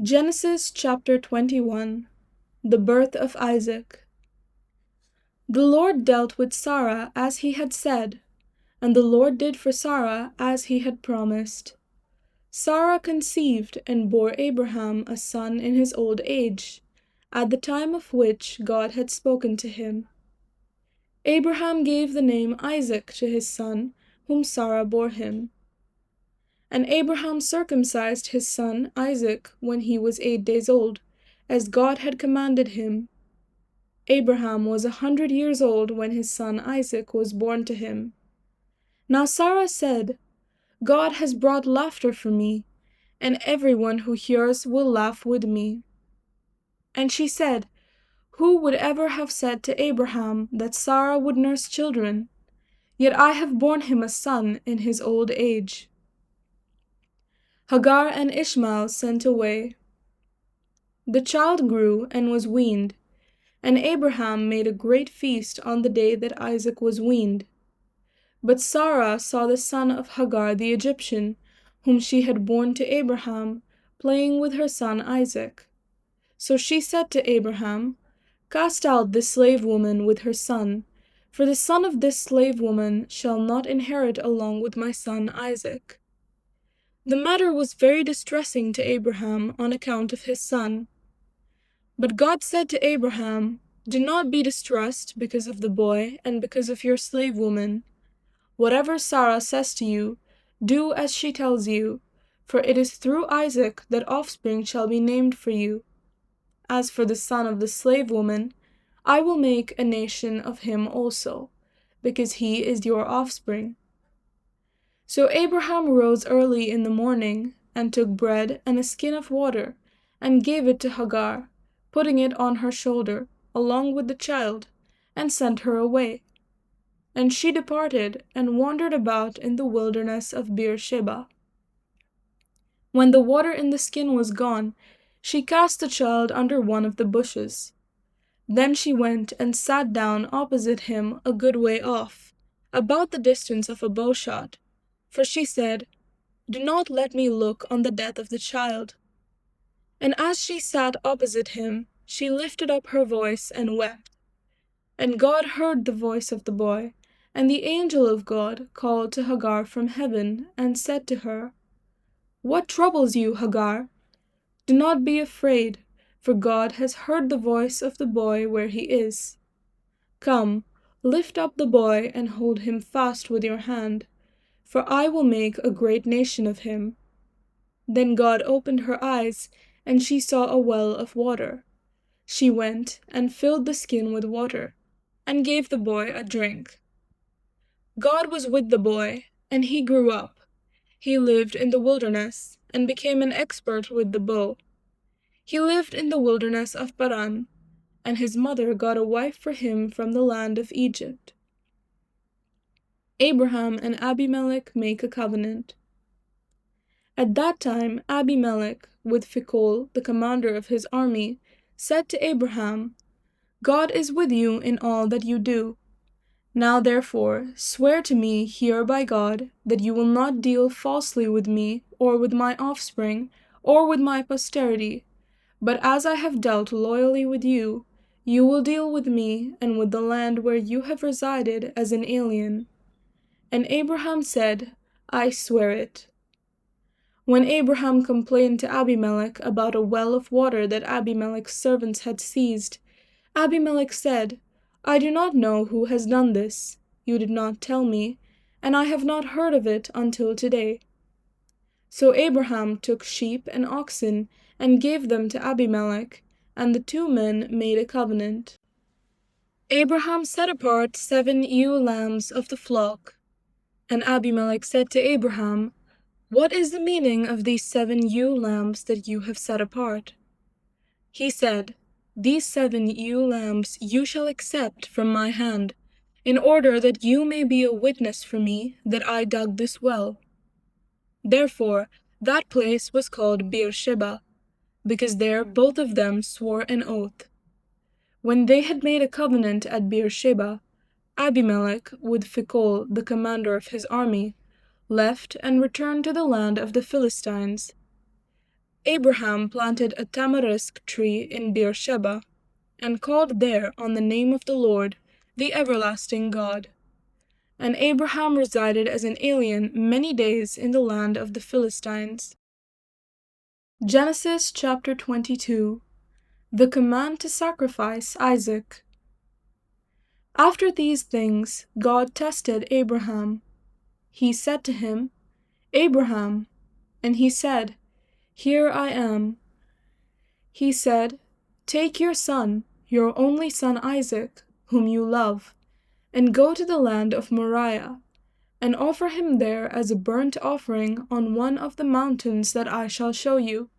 Genesis chapter 21. The birth of Isaac. The Lord dealt with Sarah as he had said, and the Lord did for Sarah as he had promised. Sarah conceived and bore Abraham a son in his old age, at the time of which God had spoken to him. Abraham gave the name Isaac to his son, whom Sarah bore him. And Abraham circumcised his son Isaac when he was 8 days old, as God had commanded him. Abraham was 100 years old when his son Isaac was born to him. Now Sarah said, God has brought laughter for me, and everyone who hears will laugh with me. And she said, Who would ever have said to Abraham that Sarah would nurse children? Yet I have borne him a son in his old age. Hagar and Ishmael sent away. The child grew and was weaned, and Abraham made a great feast on the day that Isaac was weaned. But Sarah saw the son of Hagar the Egyptian, whom she had borne to Abraham, playing with her son Isaac. So she said to Abraham, Cast out this slave woman with her son, for the son of this slave woman shall not inherit along with my son Isaac. The matter was very distressing to Abraham on account of his son. But God said to Abraham, Do not be distressed because of the boy and because of your slave woman. Whatever Sarah says to you, do as she tells you, for it is through Isaac that offspring shall be named for you. As for the son of the slave woman, I will make a nation of him also, because he is your offspring. So Abraham rose early in the morning, and took bread and a skin of water, and gave it to Hagar, putting it on her shoulder, along with the child, and sent her away. And she departed, and wandered about in the wilderness of Beersheba. When the water in the skin was gone, she cast the child under one of the bushes. Then she went and sat down opposite him a good way off, about the distance of a bowshot. For she said, Do not let me look on the death of the child. And as she sat opposite him, she lifted up her voice and wept. And God heard the voice of the boy, and the angel of God called to Hagar from heaven, and said to her, What troubles you, Hagar? Do not be afraid, for God has heard the voice of the boy where he is. Come, lift up the boy and hold him fast with your hand, for I will make a great nation of him. Then God opened her eyes, and she saw a well of water. She went and filled the skin with water, and gave the boy a drink. God was with the boy, and he grew up. He lived in the wilderness, and became an expert with the bow. He lived in the wilderness of Paran, and his mother got a wife for him from the land of Egypt. Abraham and Abimelech make a covenant. At that time Abimelech, with Phicol, the commander of his army, said to Abraham, God is with you in all that you do. Now therefore swear to me here by God that you will not deal falsely with me, or with my offspring, or with my posterity, but as I have dealt loyally with you, you will deal with me and with the land where you have resided as an alien. And Abraham said, I swear it. When Abraham complained to Abimelech about a well of water that Abimelech's servants had seized, Abimelech said, I do not know who has done this. You did not tell me, and I have not heard of it until today. So Abraham took sheep and oxen and gave them to Abimelech, and the two men made a covenant. Abraham set apart 7 ewe lambs of the flock. And Abimelech said to Abraham, What is the meaning of these 7 ewe lambs that you have set apart? He said, These 7 ewe lambs you shall accept from my hand, in order that you may be a witness for me that I dug this well. Therefore that place was called Beersheba, because there both of them swore an oath. When they had made a covenant at Beersheba, Abimelech, with Phicol, the commander of his army, left and returned to the land of the Philistines. Abraham planted a tamarisk tree in Beersheba, and called there on the name of the Lord, the everlasting God. And Abraham resided as an alien many days in the land of the Philistines. Genesis chapter 22. The command to sacrifice Isaac. After these things, God tested Abraham. He said to him, Abraham. And he said, Here I am. He said, Take your son, your only son Isaac, whom you love, and go to the land of Moriah, and offer him there as a burnt offering on one of the mountains that I shall show you.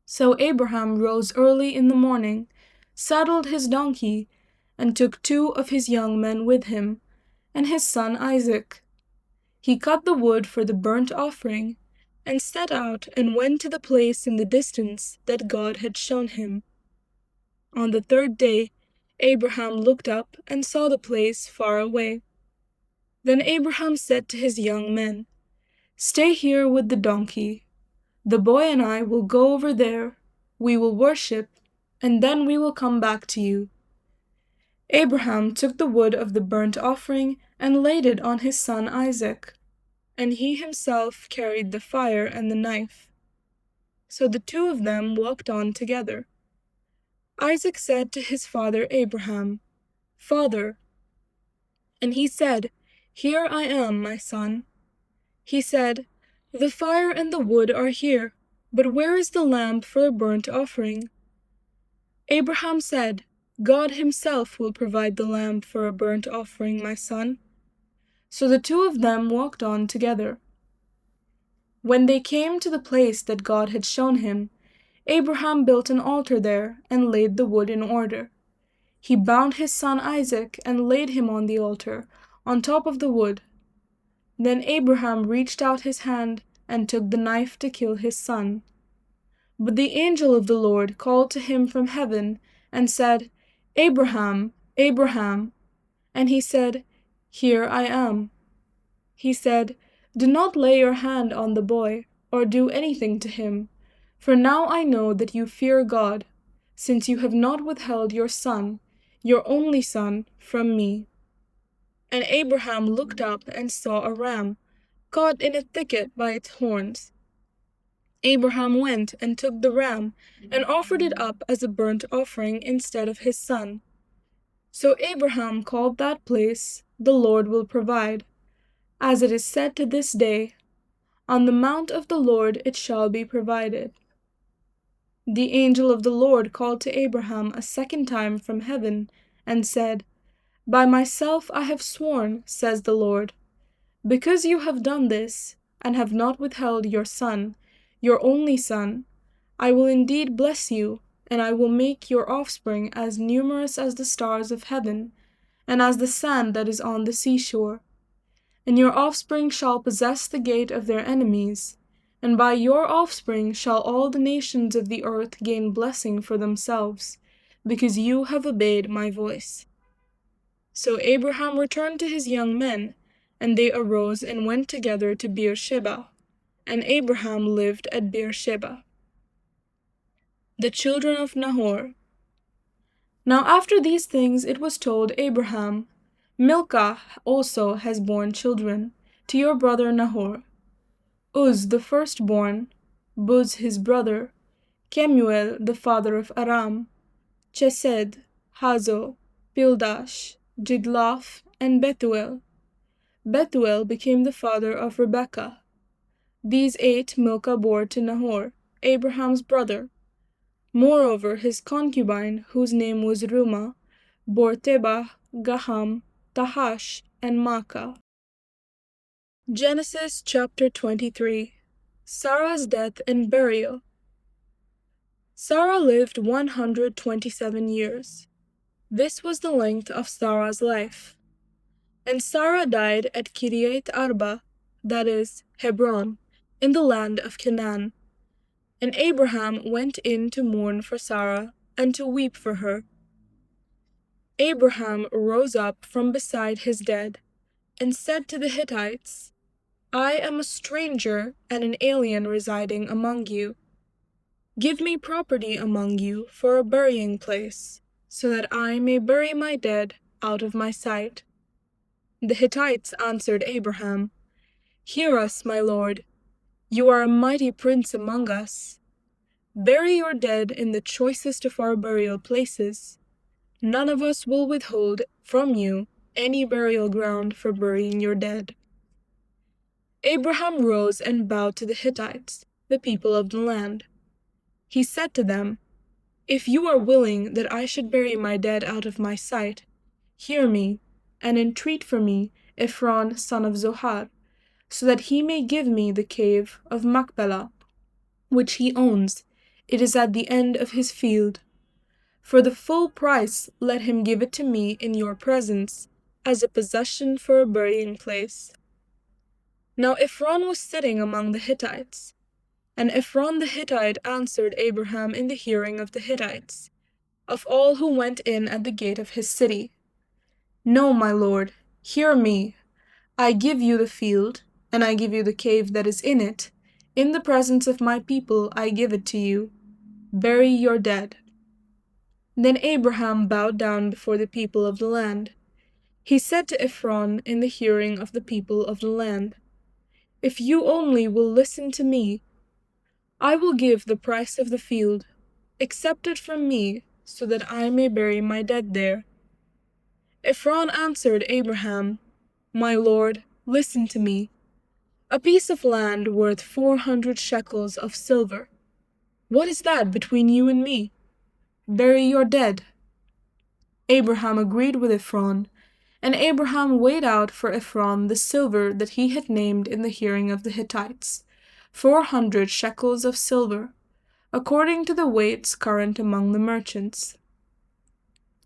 So Abraham rose early in the morning, saddled his donkey, and took 2 of his young men with him, and his son Isaac. He cut the wood for the burnt offering, and set out and went to the place in the distance that God had shown him. On the 3rd day, Abraham looked up and saw the place far away. Then Abraham said to his young men, Stay here with the donkey. The boy and I will go over there, we will worship, and then we will come back to you. Abraham took the wood of the burnt offering and laid it on his son Isaac, and he himself carried the fire and the knife. So the 2 of them walked on together. Isaac said to his father Abraham, Father. And he said, Here I am, my son. He said, The fire and the wood are here, but where is the lamb for a burnt offering? Abraham said, God himself will provide the lamb for a burnt offering, my son. So the 2 of them walked on together. When they came to the place that God had shown him, Abraham built an altar there and laid the wood in order. He bound his son Isaac and laid him on the altar, on top of the wood. Then Abraham reached out his hand and took the knife to kill his son. But the angel of the Lord called to him from heaven and said, Abraham, Abraham. And he said, Here I am. He said, Do not lay your hand on the boy, or do anything to him, for now I know that you fear God, since you have not withheld your son, your only son, from me. And Abraham looked up and saw a ram, caught in a thicket by its horns. Abraham went and took the ram, and offered it up as a burnt offering instead of his son. So Abraham called that place, The Lord will provide. As it is said to this day, On the mount of the Lord it shall be provided. The angel of the Lord called to Abraham a second time from heaven, and said, By myself I have sworn, says the Lord, because you have done this, and have not withheld your son, your only son, I will indeed bless you, and I will make your offspring as numerous as the stars of heaven, and as the sand that is on the seashore. And your offspring shall possess the gate of their enemies, and by your offspring shall all the nations of the earth gain blessing for themselves, because you have obeyed my voice. So Abraham returned to his young men, and they arose and went together to Beersheba, and Abraham lived at Beersheba. The children of Nahor. Now after these things it was told Abraham, Milcah also has borne children to your brother Nahor. Uz the firstborn, Buz his brother, Kemuel the father of Aram, Chesed, Hazo, Pildash, Jidlaph, and Bethuel. Bethuel became the father of Rebekah. These 8 Milcah bore to Nahor, Abraham's brother. Moreover, his concubine, whose name was Reumah, bore Tebah, Gaham, Tahash, and Maacah. Genesis chapter 23. Sarah's death and burial. Sarah lived 127 years. This was the length of Sarah's life. And Sarah died at Kiriath Arba, that is, Hebron, in the land of Canaan. And Abraham went in to mourn for Sarah, and to weep for her. Abraham rose up from beside his dead, and said to the Hittites, I am a stranger and an alien residing among you. Give me property among you for a burying place, so that I may bury my dead out of my sight." The Hittites answered Abraham, "Hear us, my lord. You are a mighty prince among us. Bury your dead in the choicest of our burial places. None of us will withhold from you any burial ground for burying your dead." Abraham rose and bowed to the Hittites, the people of the land. He said to them, "If you are willing that I should bury my dead out of my sight, hear me, and entreat for me Ephron son of Zohar, so that he may give me the cave of Machpelah, which he owns. It is at the end of his field. For the full price let him give it to me in your presence, as a possession for a burying place." Now Ephron was sitting among the Hittites. And Ephron the Hittite answered Abraham in the hearing of the Hittites, of all who went in at the gate of his city, "No, my lord, hear me. I give you the field, and I give you the cave that is in it. In the presence of my people I give it to you. Bury your dead." Then Abraham bowed down before the people of the land. He said to Ephron in the hearing of the people of the land, "If you only will listen to me, I will give the price of the field. Accept it from me, so that I may bury my dead there." Ephron answered Abraham, "My lord, listen to me. A piece of land worth 400 shekels of silver. What is that between you and me? Bury your dead." Abraham agreed with Ephron, and Abraham weighed out for Ephron the silver that he had named in the hearing of the Hittites, 400 shekels of silver, according to the weights current among the merchants.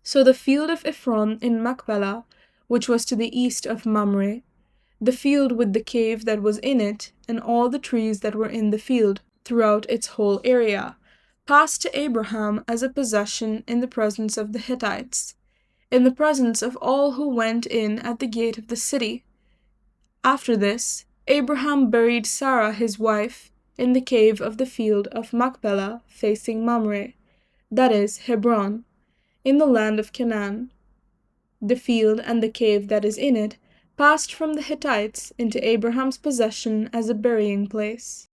So the field of Ephron in Machpelah, which was to the east of Mamre, the field with the cave that was in it, and all the trees that were in the field, throughout its whole area, passed to Abraham as a possession in the presence of the Hittites, in the presence of all who went in at the gate of the city. After this, Abraham buried Sarah his wife in the cave of the field of Machpelah facing Mamre, that is, Hebron, in the land of Canaan. The field and the cave that is in it passed from the Hittites into Abraham's possession as a burying place.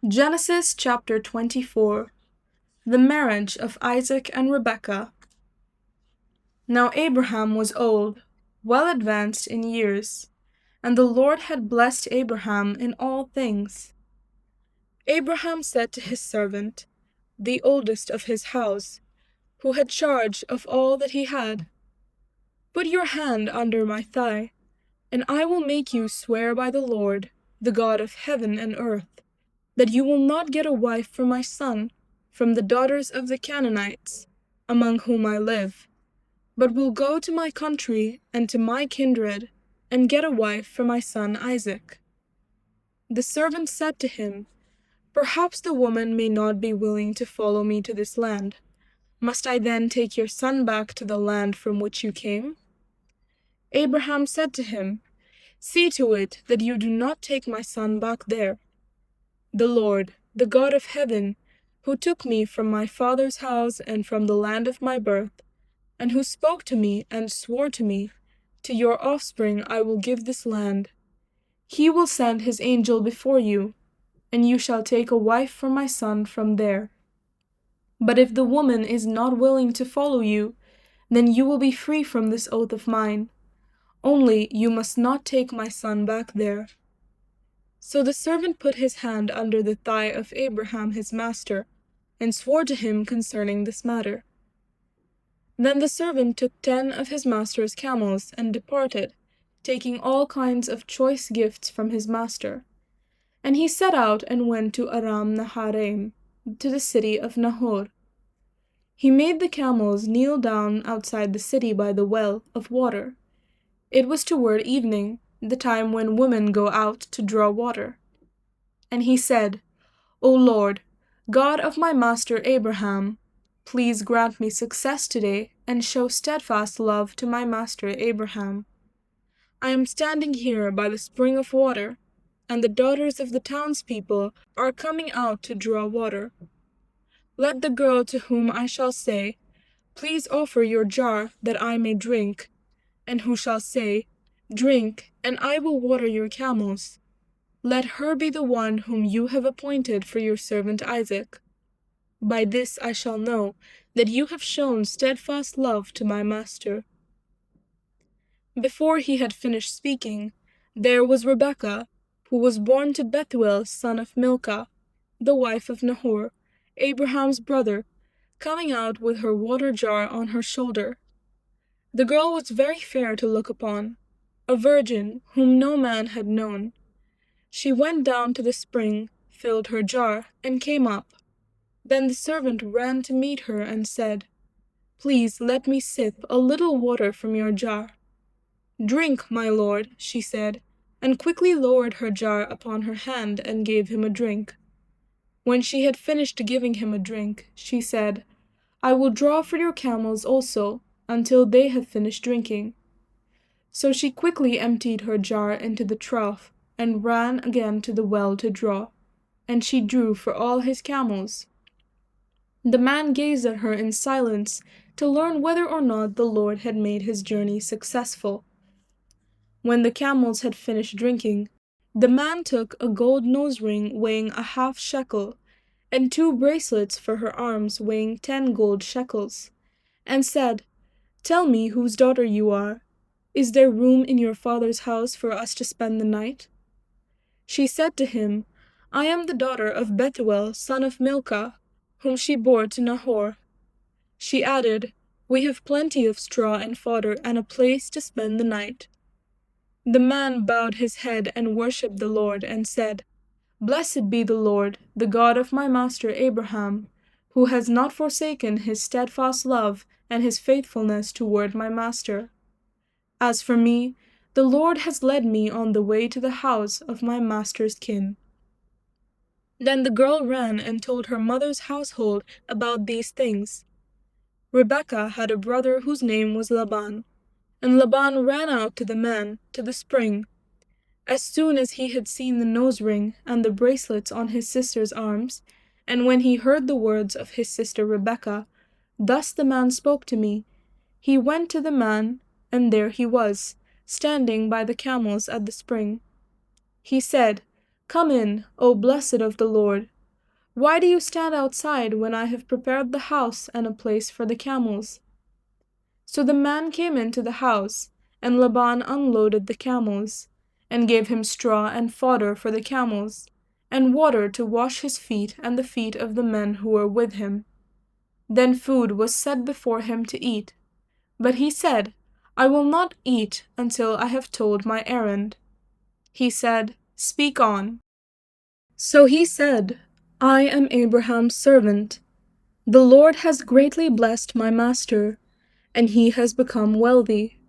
Genesis chapter 24. The marriage of Isaac and Rebekah. Now Abraham was old, well advanced in years, and the Lord had blessed Abraham in all things. Abraham said to his servant, the oldest of his house, who had charge of all that he had, "Put your hand under my thigh, and I will make you swear by the Lord, the God of heaven and earth, that you will not get a wife for my son from the daughters of the Canaanites, among whom I live, but will go to my country and to my kindred, and get a wife for my son Isaac." The servant said to him, "Perhaps the woman may not be willing to follow me to this land. Must I then take your son back to the land from which you came?" Abraham said to him, "See to it that you do not take my son back there. The Lord, the God of heaven, who took me from my father's house and from the land of my birth, and who spoke to me and swore to me, 'To your offspring I will give this land,' he will send his angel before you, and you shall take a wife for my son from there. But if the woman is not willing to follow you, then you will be free from this oath of mine. Only you must not take my son back there." So the servant put his hand under the thigh of Abraham his master, and swore to him concerning this matter. Then the servant took 10 of his master's camels and departed, taking all kinds of choice gifts from his master. And he set out and went to Aram Naharaim, to the city of Nahor. He made the camels kneel down outside the city by the well of water. It was toward evening, the time when women go out to draw water. And he said, "O Lord, God of my master Abraham, please grant me success today and show steadfast love to my master Abraham. I am standing here by the spring of water, and the daughters of the townspeople are coming out to draw water. Let the girl to whom I shall say, Please offer your jar that I may drink, and who shall say, Drink, and I will water your camels. Let her be the one whom you have appointed for your servant Isaac. By this I shall know that you have shown steadfast love to my master." Before he had finished speaking, there was Rebekah, who was born to Bethuel son of Milcah, the wife of Nahor, Abraham's brother, coming out with her water jar on her shoulder. The girl was very fair to look upon, a virgin whom no man had known. She went down to the spring, filled her jar, and came up. Then the servant ran to meet her and said, "Please let me sip a little water from your jar." "Drink, my lord," she said, and quickly lowered her jar upon her hand and gave him a drink. When she had finished giving him a drink, she said, "I will draw for your camels also, until they have finished drinking." So she quickly emptied her jar into the trough, and ran again to the well to draw, and she drew for all his camels. The man gazed at her in silence to learn whether or not the Lord had made his journey successful. When the camels had finished drinking, the man took a gold nose ring weighing a half shekel, and 2 bracelets for her arms weighing 10 gold shekels, and said, "Tell me whose daughter you are. Is there room in your father's house for us to spend the night?" She said to him, "I am the daughter of Bethuel son of Milcah, whom she bore to Nahor." She added, "We have plenty of straw and fodder and a place to spend the night." The man bowed his head and worshipped the Lord and said, "Blessed be the Lord, the God of my master Abraham, who has not forsaken his steadfast love and his faithfulness toward my master. As for me, the Lord has led me on the way to the house of my master's kin." Then the girl ran and told her mother's household about these things. Rebekah had a brother whose name was Laban, and Laban ran out to the man, to the spring. As soon as he had seen the nose ring and the bracelets on his sister's arms, and when he heard the words of his sister Rebekah, "Thus the man spoke to me," he went to the man, and there he was, standing by the camels at the spring. He said, "Come in, O blessed of the Lord. Why do you stand outside when I have prepared the house and a place for the camels?" So the man came into the house, and Laban unloaded the camels, and gave him straw and fodder for the camels, and water to wash his feet and the feet of the men who were with him. Then food was set before him to eat. But he said, "I will not eat until I have told my errand." He said, "Speak on." So he said, "I am Abraham's servant. The Lord has greatly blessed my master, and he has become wealthy.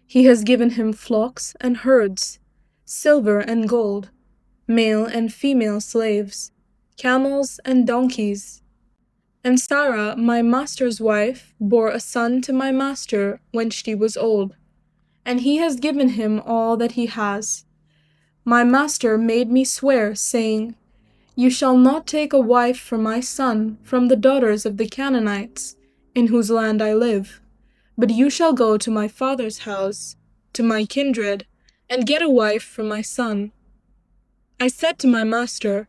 He has given him flocks and herds, silver and gold, male and female slaves, camels and donkeys. And Sarah, my master's wife, bore a son to my master when she was old, and he has given him all that he has. My master made me swear, saying, 'You shall not take a wife for my son from the daughters of the Canaanites, in whose land I live, but you shall go to my father's house, to my kindred, and get a wife for my son.' I said to my master,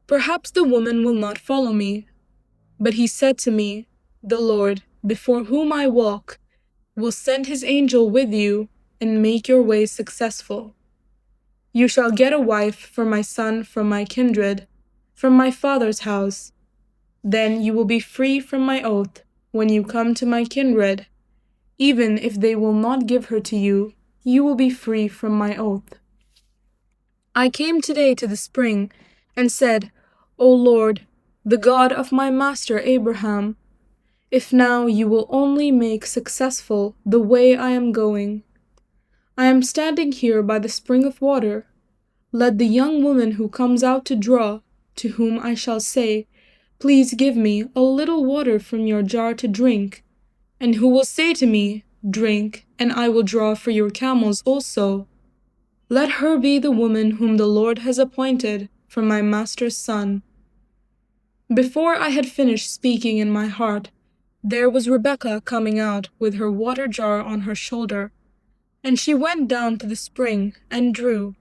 'Perhaps the woman will not follow me.' But he said to me, 'The Lord, before whom I walk, will send his angel with you and make your way successful. You shall get a wife for my son from my kindred, from my father's house. Then you will be free from my oath when you come to my kindred. Even if they will not give her to you, you will be free from my oath.' I came today to the spring and said, 'O Lord, the God of my master Abraham, if now you will only make successful the way I am going. I am standing here by the spring of water. Let the young woman who comes out to draw, to whom I shall say, "Please give me a little water from your jar to drink," and who will say to me, "Drink, and I will draw for your camels also." Let her be the woman whom the Lord has appointed for my master's son." Before I had finished speaking in my heart, there was Rebekah coming out with her water jar on her shoulder, and she went down to the spring and drew.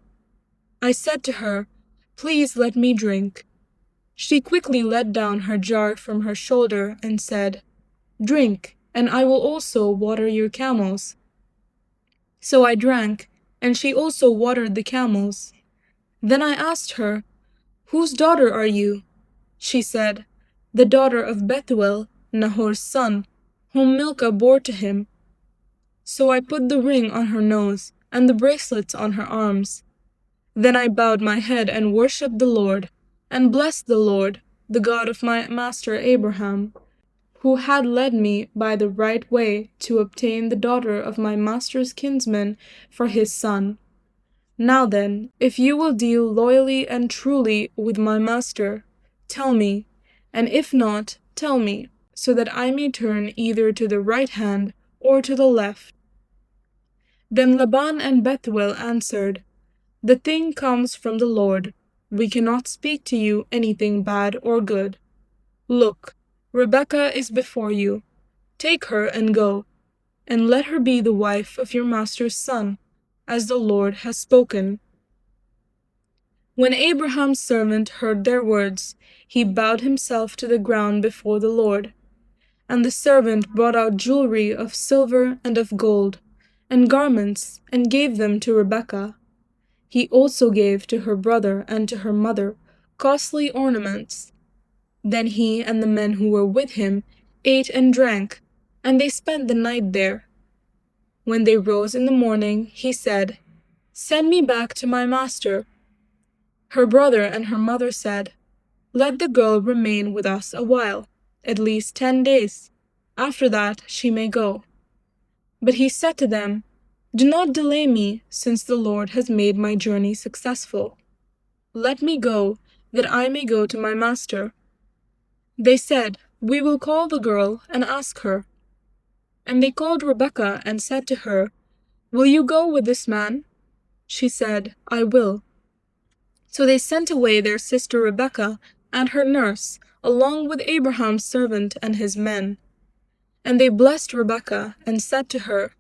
I said to her, "Please let me drink." She quickly let down her jar from her shoulder and said, "Drink, and I will also water your camels." So I drank, and she also watered the camels. Then I asked her, "Whose daughter are you?" She said, "The daughter of Bethuel, Nahor's son, whom Milcah bore to him." So I put the ring on her nose and the bracelets on her arms. Then I bowed my head and worshipped the Lord, and blessed the Lord, the God of my master Abraham, who had led me by the right way to obtain the daughter of my master's kinsman for his son. Now then, if you will deal loyally and truly with my master, tell me, and if not, tell me, so that I may turn either to the right hand or to the left." Then Laban and Bethuel answered, "The thing comes from the Lord. We cannot speak to you anything bad or good. Look, Rebekah is before you. Take her and go, and let her be the wife of your master's son, as the Lord has spoken." When Abraham's servant heard their words, he bowed himself to the ground before the Lord. And the servant brought out jewelry of silver and of gold, and garments, and gave them to Rebekah. He also gave to her brother and to her mother costly ornaments. Then he and the men who were with him ate and drank, and they spent the night there. When they rose in the morning, he said, "Send me back to my master." Her brother and her mother said, "Let the girl remain with us a while, at least 10 days. After that she may go." But he said to them, "Do not delay me, since the Lord has made my journey successful. Let me go, that I may go to my master." They said, "We will call the girl and ask her." And they called Rebekah and said to her, "Will you go with this man?" She said, "I will." So they sent away their sister Rebekah and her nurse, along with Abraham's servant and his men. And they blessed Rebekah and said to her,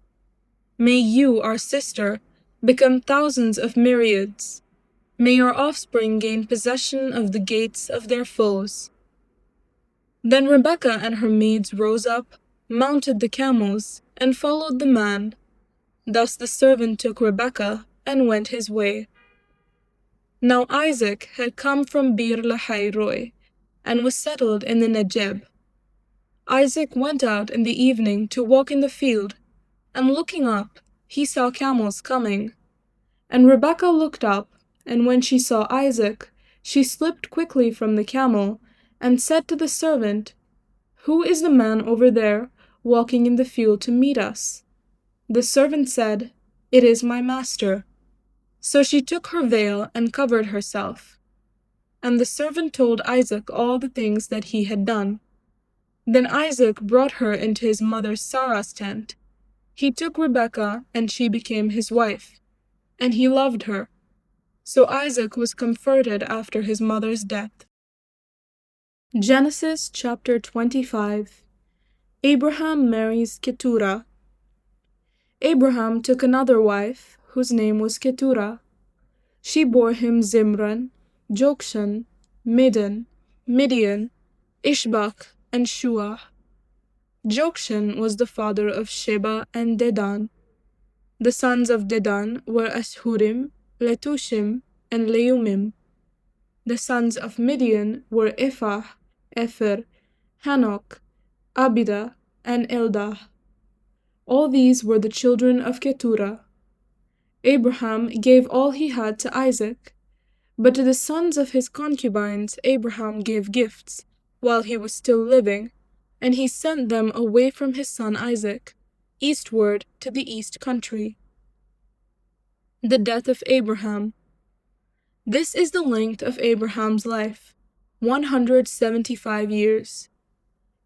"May you, our sister, become thousands of myriads. May your offspring gain possession of the gates of their foes." Then Rebekah and her maids rose up, mounted the camels, and followed the man. Thus the servant took Rebekah and went his way. Now Isaac had come from Beer Lahai Roi, and was settled in the Negeb. Isaac went out in the evening to walk in the field, and looking up, he saw camels coming. And Rebekah looked up, and when she saw Isaac, she slipped quickly from the camel, and said to the servant, "Who is the man over there, walking in the field to meet us?" The servant said, "It is my master." So she took her veil and covered herself. And the servant told Isaac all the things that he had done. Then Isaac brought her into his mother Sarah's tent. He took Rebekah, and she became his wife, and he loved her. So Isaac was comforted after his mother's death. Genesis chapter 25. Abraham marries Keturah. Abraham took another wife, whose name was Keturah. She bore him Zimran, Jokshan, Medan, Midian, Ishbak, and Shuah. Jokshan was the father of Sheba and Dedan. The sons of Dedan were Ashurim, Letushim, and Leumim. The sons of Midian were Ephah, Epher, Hanok, Abida, and Eldah. All these were the children of Keturah. Abraham gave all he had to Isaac, but to the sons of his concubines Abraham gave gifts while he was still living, and he sent them away from his son Isaac, eastward to the east country. The death of Abraham. This is the length of Abraham's life, 175 years.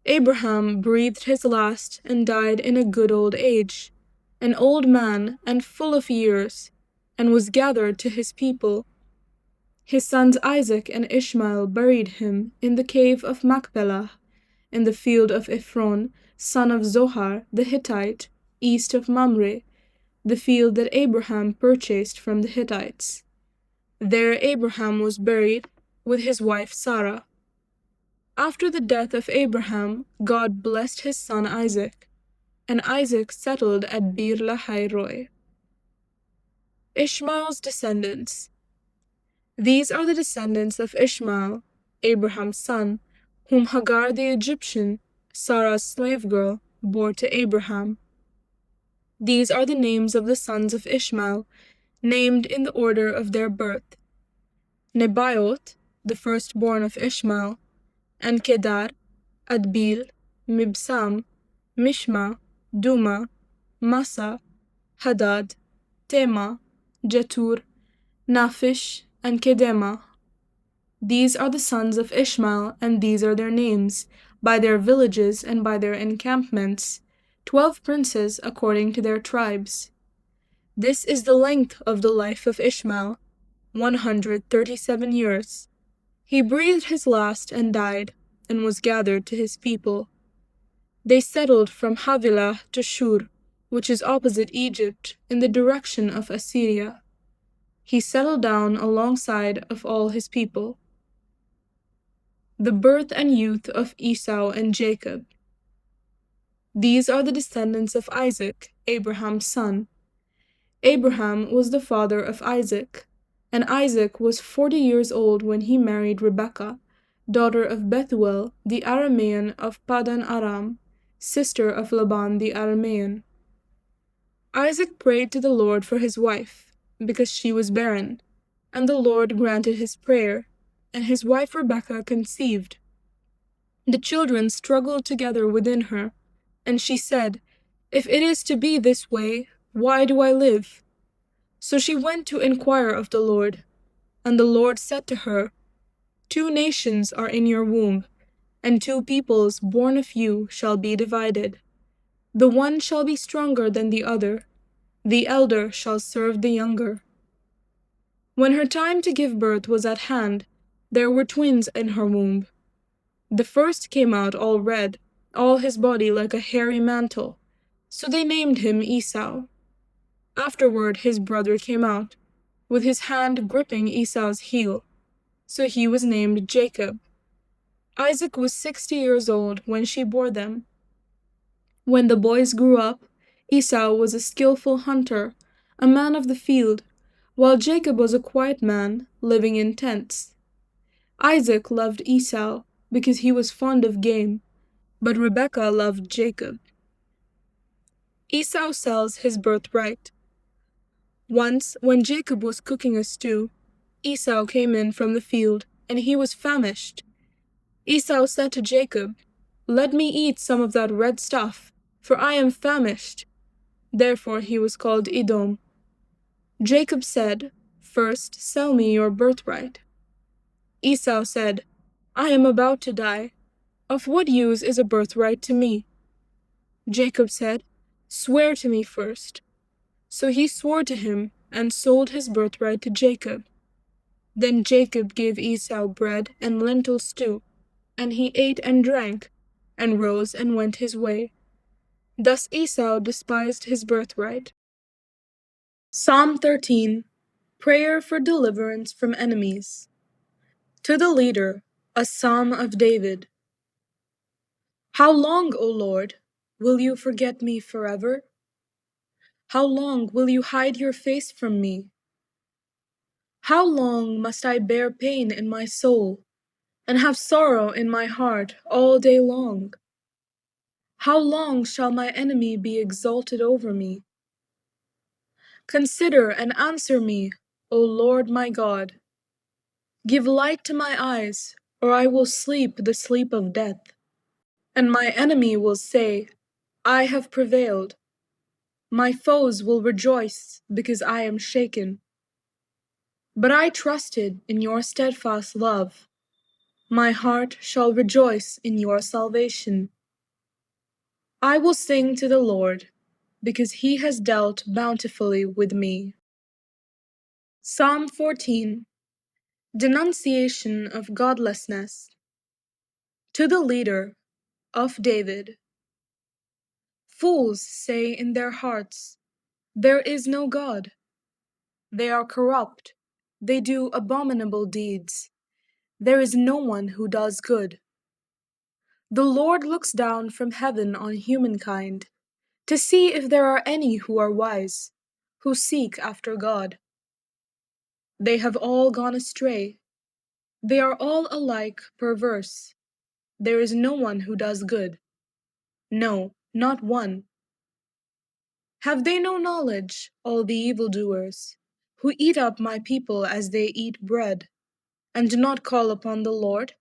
Abraham breathed his last and died in a good old age, an old man and full of years, and was gathered to his people. His sons Isaac and Ishmael buried him in the cave of Machpelah, in the field of Ephron, son of Zohar the Hittite, east of Mamre, the field that Abraham purchased from the Hittites. There Abraham was buried with his wife Sarah. After the death of Abraham, God blessed his son Isaac, and Isaac settled at Bir Lahai Roi. Ishmael's descendants. These are the descendants of Ishmael, Abraham's son, whom Hagar the Egyptian, Sarah's slave girl, bore to Abraham. These are the names of the sons of Ishmael, named in the order of their birth: Nebaioth, the firstborn of Ishmael, and Kedar, Adbil, Mibsam, Mishma, Duma, Massa, Hadad, Tema, Jetur, Naphish, and Kedema. These are the sons of Ishmael, and these are their names, by their villages and by their encampments, 12 princes according to their tribes. This is the length of the life of Ishmael, 137 years. He breathed his last and died, and was gathered to his people. They settled from Havilah to Shur, which is opposite Egypt, in the direction of Assyria. He settled down alongside of all his people. The birth and youth of Esau and Jacob. These are the descendants of Isaac, Abraham's son. Abraham was the father of Isaac, and Isaac was 40 years old when he married Rebekah, daughter of Bethuel the Aramean of Padan Aram, sister of Laban the Aramean. Isaac prayed to the Lord for his wife, because she was barren, and the Lord granted his prayer, and his wife Rebekah conceived. The children struggled together within her, and she said, "If it is to be this way, why do I live?" So she went to inquire of the Lord, and the Lord said to her, "2 nations are in your womb, and 2 peoples born of you shall be divided. The one shall be stronger than the other, the elder shall serve the younger." When her time to give birth was at hand, there were twins in her womb. The first came out all red, all his body like a hairy mantle, so they named him Esau. Afterward his brother came out, with his hand gripping Esau's heel, so he was named Jacob. Isaac was 60 years old when she bore them. When the boys grew up, Esau was a skillful hunter, a man of the field, while Jacob was a quiet man, living in tents. Isaac loved Esau because he was fond of game, but Rebekah loved Jacob. Esau sells his birthright. Once, when Jacob was cooking a stew, Esau came in from the field, and he was famished. Esau said to Jacob, "Let me eat some of that red stuff, for I am famished." Therefore he was called Edom. Jacob said, "First sell me your birthright." Esau said, "I am about to die. Of what use is a birthright to me?" Jacob said, "Swear to me first." So he swore to him, and sold his birthright to Jacob. Then Jacob gave Esau bread and lentil stew, and he ate and drank, and rose and went his way. Thus Esau despised his birthright. Psalm 13. Prayer for deliverance from enemies. To the leader, a psalm of David. How long, O Lord, will you forget me forever? How long will you hide your face from me? How long must I bear pain in my soul, and have sorrow in my heart all day long? How long shall my enemy be exalted over me? Consider and answer me, O Lord my God. Give light to my eyes, or I will sleep the sleep of death. And my enemy will say, I have prevailed. My foes will rejoice because I am shaken. But I trusted in your steadfast love. My heart shall rejoice in your salvation. I will sing to the Lord, because he has dealt bountifully with me. Psalm 14. Denunciation of Godlessness. To the leader, of David. Fools say in their hearts, "There is no God." They are corrupt, they do abominable deeds. There is no one who does good. The Lord looks down from heaven on humankind, to see if there are any who are wise, who seek after God. They have all gone astray. They are all alike perverse. There is no one who does good. No, not one. Have they no knowledge, all the evildoers, who eat up my people as they eat bread, and do not call upon the Lord?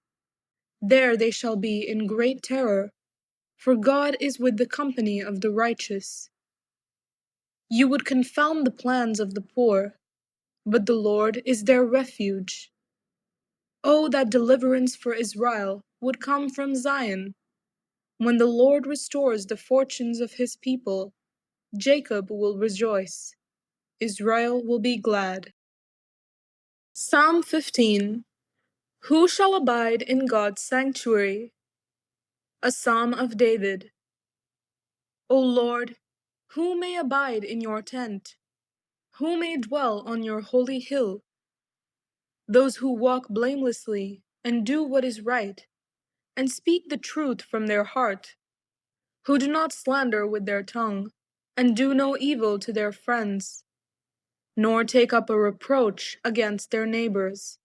There they shall be in great terror, for God is with the company of the righteous. You would confound the plans of the poor, but the Lord is their refuge. Oh, that deliverance for Israel would come from Zion! When the Lord restores the fortunes of his people, Jacob will rejoice, Israel will be glad. Psalm 15. Who shall abide in God's sanctuary? A psalm of David. O Lord, who may abide in your tent? Who may dwell on your holy hill? Those who walk blamelessly and do what is right, and speak the truth from their heart, who do not slander with their tongue, and do no evil to their friends, nor take up a reproach against their neighbors,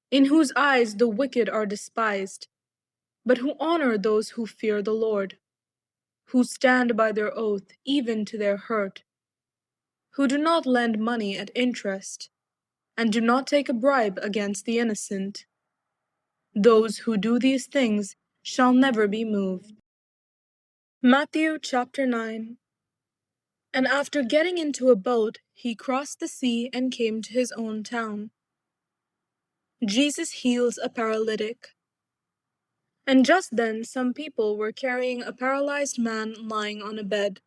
in whose eyes the wicked are despised, but who honor those who fear the Lord, who stand by their oath even to their hurt, who do not lend money at interest, and do not take a bribe against the innocent. Those who do these things shall never be moved. Matthew chapter 9. And after getting into a boat, he crossed the sea and came to his own town. Jesus heals a paralytic. And just then some people were carrying a paralyzed man lying on a bed.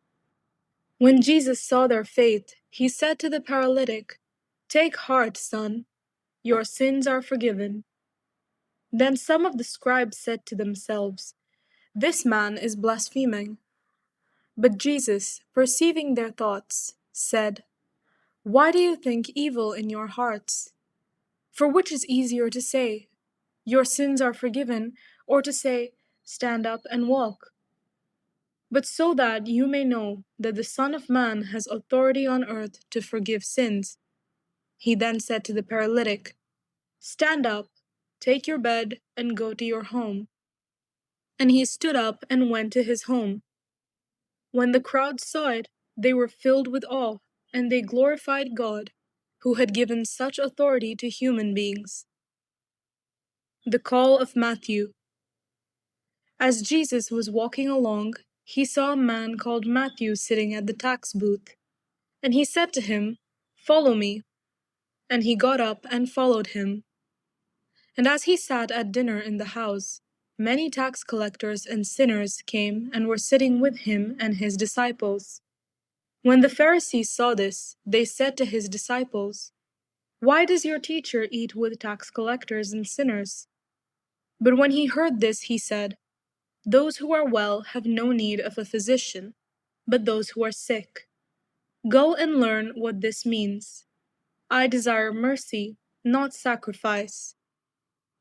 When Jesus saw their faith, he said to the paralytic, "Take heart, son, your sins are forgiven." Then some of the scribes said to themselves, "This man is blaspheming." But Jesus, perceiving their thoughts, said, "Why do you think evil in your hearts? For which is easier to say, 'Your sins are forgiven,' or to say, 'Stand up and walk'? But so that you may know that the Son of Man has authority on earth to forgive sins." He then said to the paralytic, "Stand up, take your bed, and go to your home." And he stood up and went to his home. When the crowd saw it, they were filled with awe, and they glorified God, who had given such authority to human beings. The call of Matthew. As Jesus was walking along, he saw a man called Matthew sitting at the tax booth. And he said to him, "Follow me." And he got up and followed him. And as he sat at dinner in the house, many tax collectors and sinners came and were sitting with him and his disciples. When the Pharisees saw this, they said to his disciples, "Why does your teacher eat with tax collectors and sinners?" But when he heard this, he said, "Those who are well have no need of a physician, but those who are sick. Go and learn what this means. I desire mercy, not sacrifice.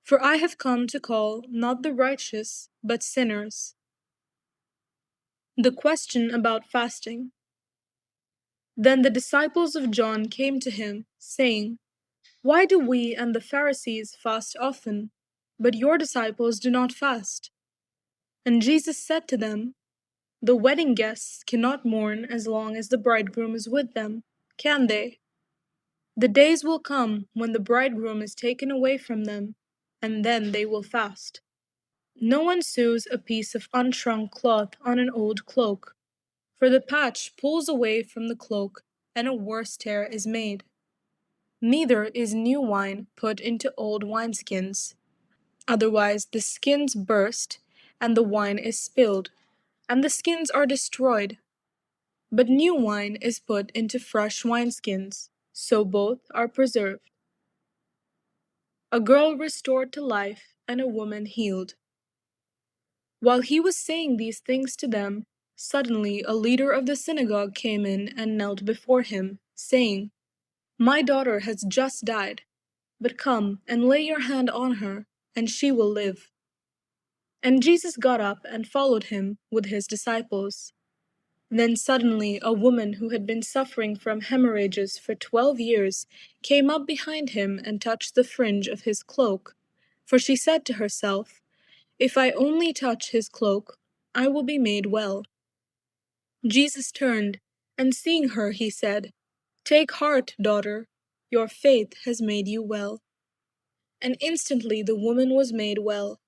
For I have come to call not the righteous, but sinners." The question about fasting. Then the disciples of John came to him, saying, "Why do we and the Pharisees fast often, but your disciples do not fast?" And Jesus said to them, "The wedding guests cannot mourn as long as the bridegroom is with them, can they? The days will come when the bridegroom is taken away from them, and then they will fast. No one sews a piece of unshrunk cloth on an old cloak, for the patch pulls away from the cloak, and a worse tear is made. Neither is new wine put into old wineskins. Otherwise the skins burst, and the wine is spilled, and the skins are destroyed. But new wine is put into fresh wineskins, so both are preserved. A girl restored to life and a woman healed. While he was saying these things to them, suddenly a leader of the synagogue came in and knelt before him, saying, "My daughter has just died, but come and lay your hand on her, and she will live." And Jesus got up and followed him with his disciples. Then suddenly a woman who had been suffering from hemorrhages for 12 years came up behind him and touched the fringe of his cloak. For she said to herself, "If I only touch his cloak, I will be made well." Jesus turned, and seeing her, he said, "Take heart, daughter, your faith has made you well." And instantly the woman was made well.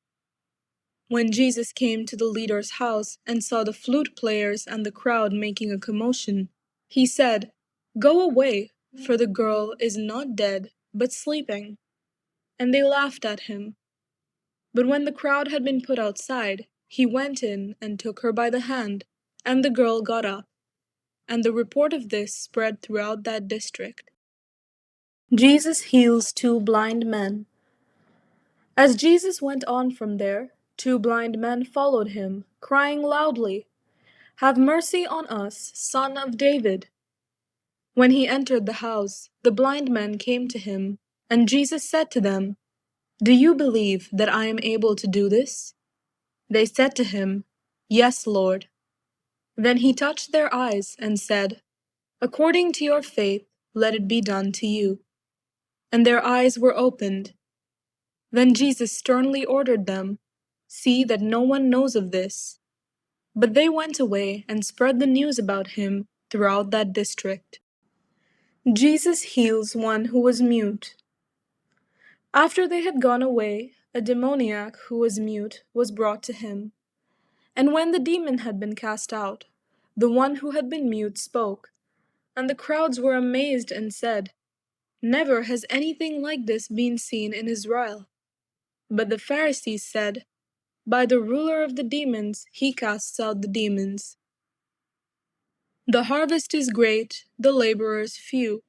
When Jesus came to the leader's house and saw the flute players and the crowd making a commotion, he said, "Go away, for the girl is not dead, but sleeping." And they laughed at him. But when the crowd had been put outside, he went in and took her by the hand, and the girl got up. And the report of this spread throughout that district. Jesus heals two blind men. As Jesus went on from there, two blind men followed him, crying loudly, "Have mercy on us, Son of David." When he entered the house, the blind men came to him, and Jesus said to them, "Do you believe that I am able to do this?" They said to him, "Yes, Lord." Then he touched their eyes and said, "According to your faith, let it be done to you." And their eyes were opened. Then Jesus sternly ordered them, "See that no one knows of this." But they went away and spread the news about him throughout that district. Jesus heals one who was mute. After they had gone away, a demoniac who was mute was brought to him. And when the demon had been cast out, the one who had been mute spoke, and the crowds were amazed and said, "Never has anything like this been seen in Israel." But the Pharisees said, "By the ruler of the demons he casts out the demons." The harvest is great, the laborers few.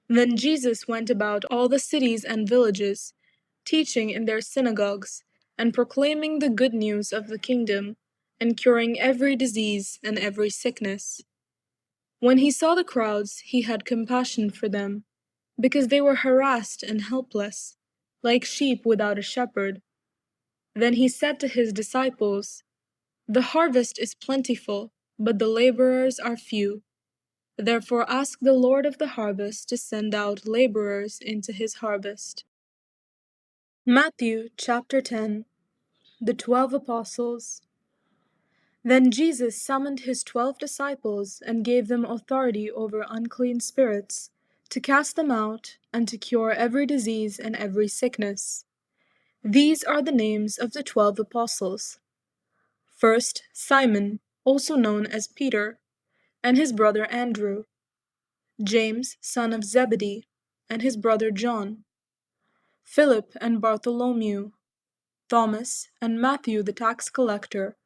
Then Jesus went about all the cities and villages, teaching in their synagogues, and proclaiming the good news of the kingdom, and curing every disease and every sickness. When he saw the crowds, he had compassion for them, because they were harassed and helpless, like sheep without a shepherd. Then he said to his disciples, "The harvest is plentiful, but the laborers are few. Therefore ask the Lord of the harvest to send out laborers into his harvest." Matthew chapter 10. The 12 Apostles. Then Jesus summoned his 12 disciples and gave them authority over unclean spirits, to cast them out, and to cure every disease and every sickness. These are the names of the 12 apostles. First, Simon, also known as Peter, and his brother Andrew. James, son of Zebedee, and his brother John. Philip and Bartholomew. Thomas and Matthew the tax collector.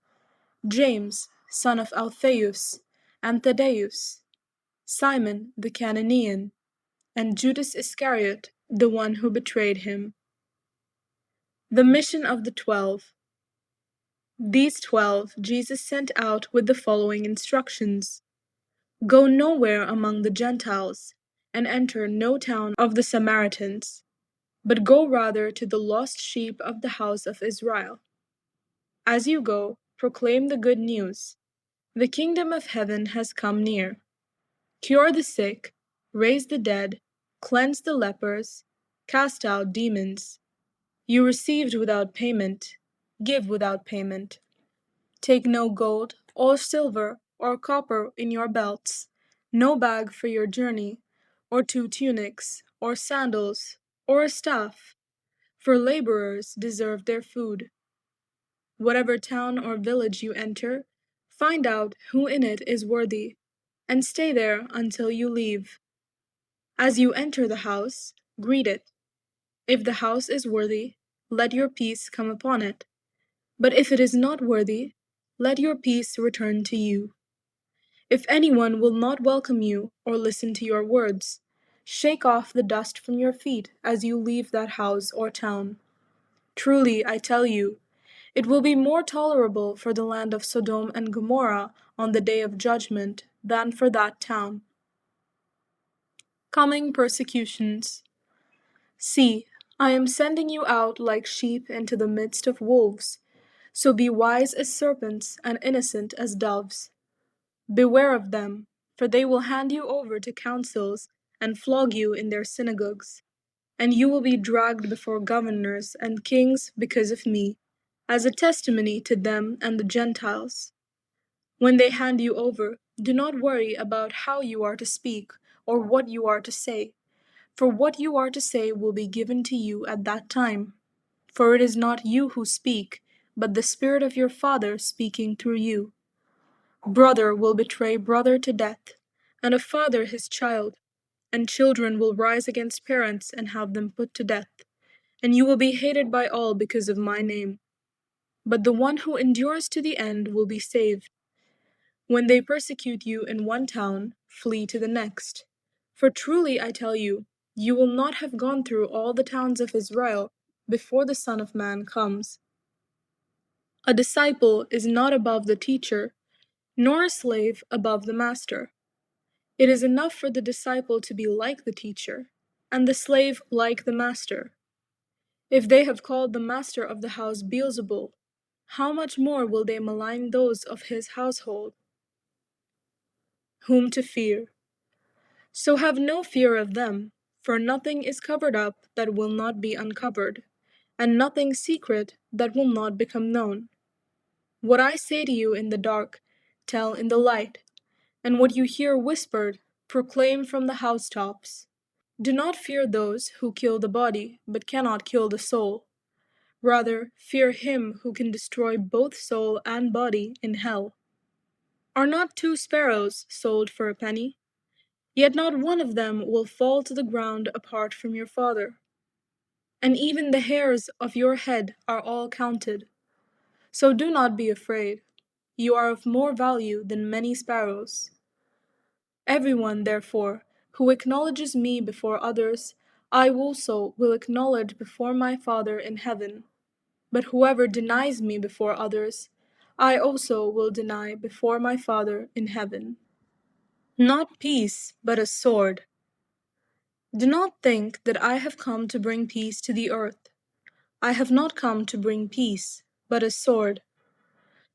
James, son of Alphaeus, and Thaddeus. Simon the Cananean, and Judas Iscariot, the one who betrayed him. The mission of the 12. These 12 Jesus sent out with the following instructions: Go nowhere among the Gentiles, and enter no town of the Samaritans, but go rather to the lost sheep of the house of Israel. As you go, proclaim the good news. The kingdom of heaven has come near. Cure the sick, raise the dead, cleanse the lepers, cast out demons. You received without payment, give without payment. Take no gold, or silver, or copper in your belts, no bag for your journey, or 2 tunics, or sandals, or a staff, for laborers deserve their food. Whatever town or village you enter, find out who in it is worthy, and stay there until you leave. As you enter the house, greet it. If the house is worthy, let your peace come upon it. But if it is not worthy, let your peace return to you. If anyone will not welcome you or listen to your words, shake off the dust from your feet as you leave that house or town. Truly, I tell you, it will be more tolerable for the land of Sodom and Gomorrah on the day of judgment than for that town. Coming persecutions. See, I am sending you out like sheep into the midst of wolves. So be wise as serpents and innocent as doves. Beware of them, for they will hand you over to councils and flog you in their synagogues, and you will be dragged before governors and kings because of me, as a testimony to them and the Gentiles. When they hand you over, do not worry about how you are to speak or what you are to say, for what you are to say will be given to you at that time. For it is not you who speak, but the Spirit of your Father speaking through you. Brother will betray brother to death, and a father his child, and children will rise against parents and have them put to death, and you will be hated by all because of my name. But the one who endures to the end will be saved. When they persecute you in one town, flee to the next. For truly I tell you, you will not have gone through all the towns of Israel before the Son of Man comes. A disciple is not above the teacher, nor a slave above the master. It is enough for the disciple to be like the teacher, and the slave like the master. If they have called the master of the house Beelzebul, how much more will they malign those of his household? Whom to fear? So have no fear of them, for nothing is covered up that will not be uncovered, and nothing secret that will not become known. What I say to you in the dark, tell in the light, and what you hear whispered, proclaim from the housetops. Do not fear those who kill the body, but cannot kill the soul. Rather, fear him who can destroy both soul and body in hell. Are not 2 sparrows sold for a penny? Yet not one of them will fall to the ground apart from your Father. And even the hairs of your head are all counted. So do not be afraid. You are of more value than many sparrows. Everyone, therefore, who acknowledges me before others, I also will acknowledge before my Father in heaven. But whoever denies me before others, I also will deny before my Father in heaven. Not peace, but a sword. Do not think that I have come to bring peace to the earth. I have not come to bring peace, but a sword.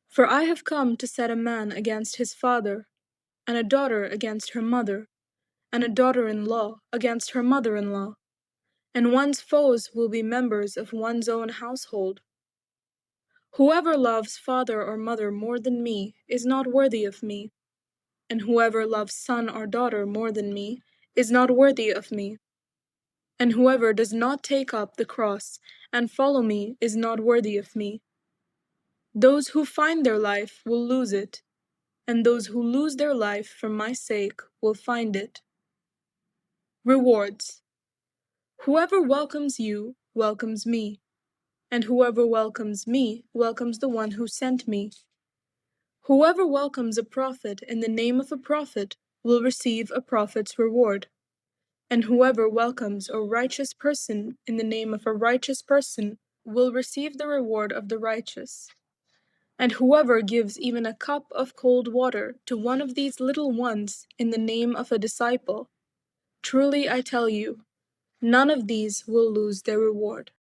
For I have come to set a man against his father, and a daughter against her mother, and a daughter-in-law against her mother-in-law, and one's foes will be members of one's own household. Whoever loves father or mother more than me is not worthy of me, and whoever loves son or daughter more than me is not worthy of me. And whoever does not take up the cross and follow me is not worthy of me. Those who find their life will lose it, and those who lose their life for my sake will find it. Rewards. Whoever welcomes you welcomes me, and whoever welcomes me welcomes the one who sent me. Whoever welcomes a prophet in the name of a prophet will receive a prophet's reward, and whoever welcomes a righteous person in the name of a righteous person will receive the reward of the righteous. And whoever gives even a cup of cold water to one of these little ones in the name of a disciple, truly I tell you, none of these will lose their reward.